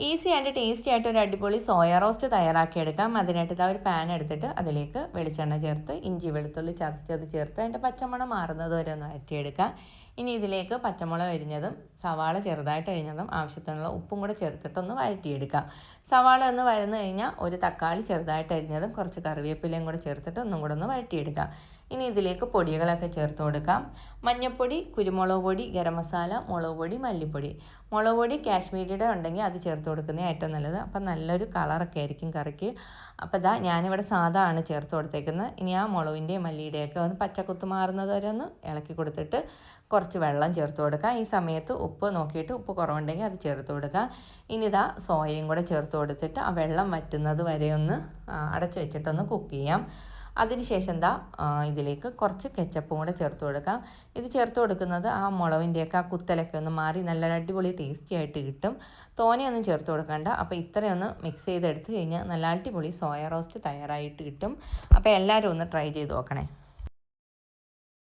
Easy and tasty ആയിട്ട് ഒരു അടിപൊളി സോയ റോസ്റ്റ് തയ്യാറാക്കിയെടുക്കാം. അതിനായിട്ട് ഇതാ ഒരു പാൻ എടുത്തിട്ട് അതിലേക്ക് വെളിച്ചെണ്ണ ചേർത്ത് ഇഞ്ചി വെളുത്തുള്ളി ചതച്ചത് ചേർത്ത് അതിൻ്റെ പച്ചമണം മാറുന്നത് വരെ ഒന്ന് വഴറ്റിയെടുക്കാം. ഇനി ഇതിലേക്ക് പച്ചമുളക് അരിഞ്ഞതും സവാള ചെറുതായിട്ട് അരിഞ്ഞതും ആവശ്യത്തിനുള്ള ഉപ്പും കൂടെ ചേർത്തിട്ടൊന്ന് വഴറ്റിയെടുക്കാം. സവാള ഒന്ന് വഴന്നു കഴിഞ്ഞാൽ ഒരു തക്കാളി ചെറുതായിട്ട് അരിഞ്ഞതും കുറച്ച് കറിവേപ്പിലയും കൂടെ ചേർത്തിട്ട് ഒന്നും കൂടെ ഒന്ന് വഴറ്റിയെടുക്കാം. ഇനി ഇതിലേക്ക് പൊടികളൊക്കെ ചേർത്ത് കൊടുക്കാം. മഞ്ഞൾപ്പൊടി, കുരുമുളക് പൊടി, ഗരം മസാല, മുളക് പൊടി, മല്ലിപ്പൊടി. മുളക് പൊടി കാശ്മീരിയുടെ ഉണ്ടെങ്കിൽ അത് ചേർത്ത് കൊടുക്കുന്നത് ഏറ്റവും നല്ലത്. അപ്പം നല്ലൊരു കളറൊക്കെ ആയിരിക്കും കറിക്ക്. അപ്പോൾ ഇതാ ഞാനിവിടെ സാധാ ആണ് ചേർത്ത് കൊടുത്തേക്കുന്നത്. ഇനി ആ മുളകിൻ്റെയും മല്ലിയുടെയൊക്കെ ഒന്ന് പച്ചക്കുത്ത് മാറുന്നത് വരെ ഒന്ന് ഇളക്കി കൊടുത്തിട്ട് കുറച്ച് വെള്ളം ചേർത്ത് കൊടുക്കാം. ഈ സമയത്ത് ഉപ്പ് നോക്കിയിട്ട് ഉപ്പ് കുറവുണ്ടെങ്കിൽ അത് ചേർത്ത് കൊടുക്കാം. ഇനി ഇതാ സോയയും കൂടെ ചേർത്ത് കൊടുത്തിട്ട് ആ വെള്ളം വറ്റുന്നത് വരെ ഒന്ന് അടച്ചു വെച്ചിട്ടൊന്ന് കുക്ക് ചെയ്യാം. അതിനുശേഷം എന്താ ഇതിലേക്ക് കുറച്ച് കെച്ചപ്പും കൂടെ ചേർത്ത് കൊടുക്കാം. ഇത് ചേർത്ത് കൊടുക്കുന്നത് ആ മുളകിൻ്റെയൊക്കെ ആ കുത്തലൊക്കെ ഒന്ന് മാറി നല്ല അടിപൊളി ടേസ്റ്റി ആയിട്ട് കിട്ടും. തോനെയൊന്നും ചേർത്ത് കൊടുക്കണ്ട. അപ്പോൾ ഇത്രയൊന്ന് മിക്സ് ചെയ്തെടുത്ത് കഴിഞ്ഞാൽ നല്ല അടിപൊളി സോയ റോസ്റ്റ് തയ്യാറായിട്ട് കിട്ടും. അപ്പോൾ എല്ലാവരും ഒന്ന് ട്രൈ ചെയ്ത് നോക്കണേ.